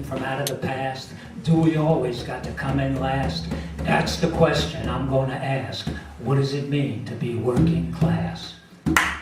from out of the past? Do we always got to come in last? That's the question I'm gonna ask. What does it mean to be working class?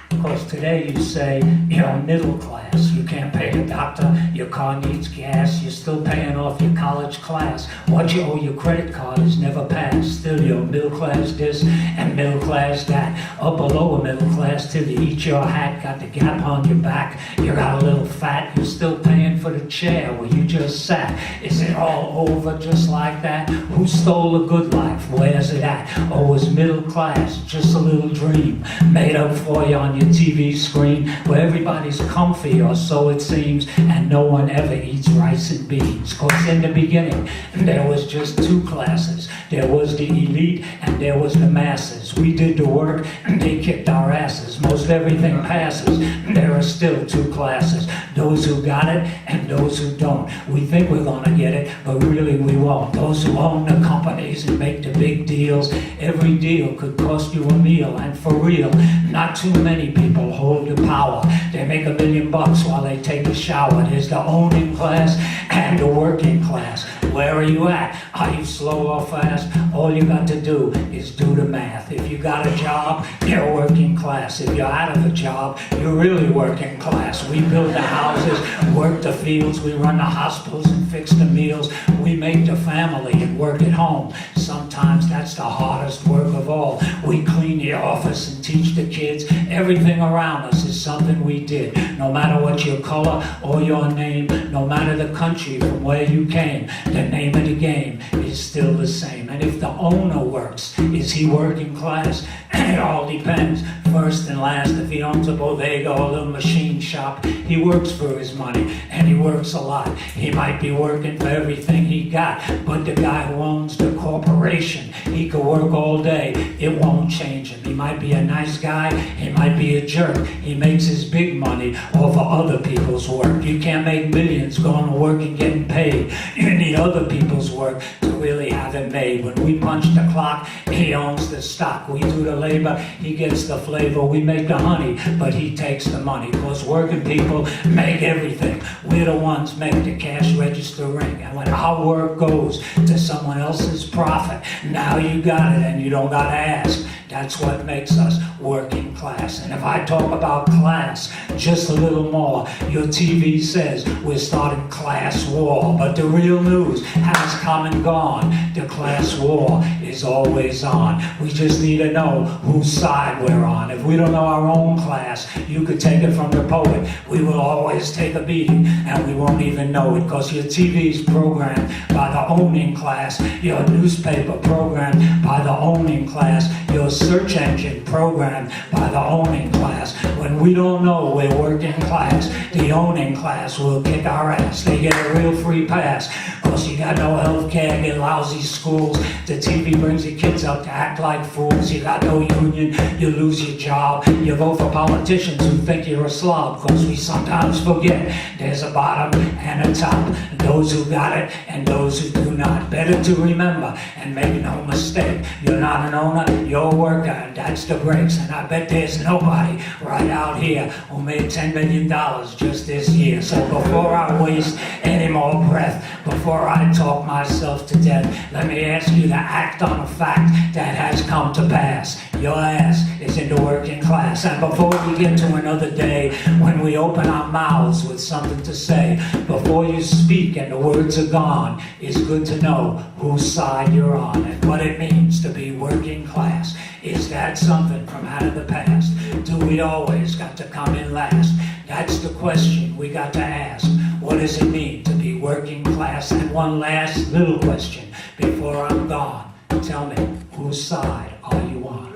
Because today you say you're middle class, you can't pay a doctor, your car needs gas, you're still paying off your college class. What you owe your credit card is never passed. Still you're middle class this and middle class that. Up or lower middle class till you eat your hat. Got the gap on your back, you got a little fat. You're still paying for the chair where you just sat. Is it all over just like that? Who stole a good life? Where's it at? Oh, it's middle class, just a little dream made up for you on your TV screen, where everybody's comfy, or so it seems, and no one ever eats rice and beans. Cause in the beginning, there was just two classes. There was the elite and there was the masses. We did the work and they kicked our asses. Most everything passes. There are still two classes. Those who got it and those who don't. We think we're gonna get it, but really we won't. Those who own the companies and make the big deals. Every deal could cost you a meal, and for real, not too many people hold the power. They make $1 million while they take a shower. There's the owning class and the working class. Where are you at? Are you slow or fast? All you got to do is do the math. If you got a job, you're working class. If you're out of a job, you're really working class. We build the houses, work the fields, we run the hospitals and fix the meals. We make the family and work at home. Sometimes that's the hardest work of all. We clean the office and teach the kids. Everything around us is something we did. No matter what your color or your name, no matter the country from where you came, the name of the game is still the same. And if the owner works, is he working class? It all depends. First and last, if he owns a bodega or a little machine shop, he works for his money, and he works a lot. He might be working for everything he got, but the guy who owns the corporation, he could work all day. It won't change him. He might be a nice guy, he might be a jerk. He makes his big money off of other people's work. You can't make millions going to work and getting paid. You need other people's work to really have it made. When we punch the clock, he owns the stock. We do the labor, he gets the flavor. We make the honey, but he takes the money. Cause working people make everything. We're the ones make the cash register ring. And when our work goes to someone else's profit, now you got it and you don't gotta ask. That's what makes us working class. And if I talk about class just a little more, your TV says we're starting class war. But the real news has come and gone. The class war is always on. We just need to know whose side we're on. If we don't know our own class, you could take it from the poet. We will always take a beating, and we won't even know it. Because your TV's programmed by the owning class. Your newspaper programmed by the owning class. Your search engine programmed by the owning class. When we don't know we're working class, the owning class will kick our ass. They get a real free pass. Cause you got no health care, get lousy schools. The TV brings your kids up to act like fools. You got no union, you lose your job. You vote for politicians who think you're a slob. Cause we sometimes forget there's a bottom and a top. Those who got it and those who do not. Better to remember and make no mistake. You're not an owner, you're a worker, and that's the breaks. And I bet there's nobody right out here who made $10 million just this year. So before I waste any more breath, before I talk myself to death, let me ask you to act on a fact that has come to pass. Your ass is in the working class. And before we get to another day when we open our mouths with something to say, before you speak and the words are gone, it's good to know whose side you're on and what it means to be working class. Is that something from out of the past? Do we always got to come in last? That's the question we got to ask. What does it mean to be working class? And one last little question before I'm gone. Tell me, whose side are you on?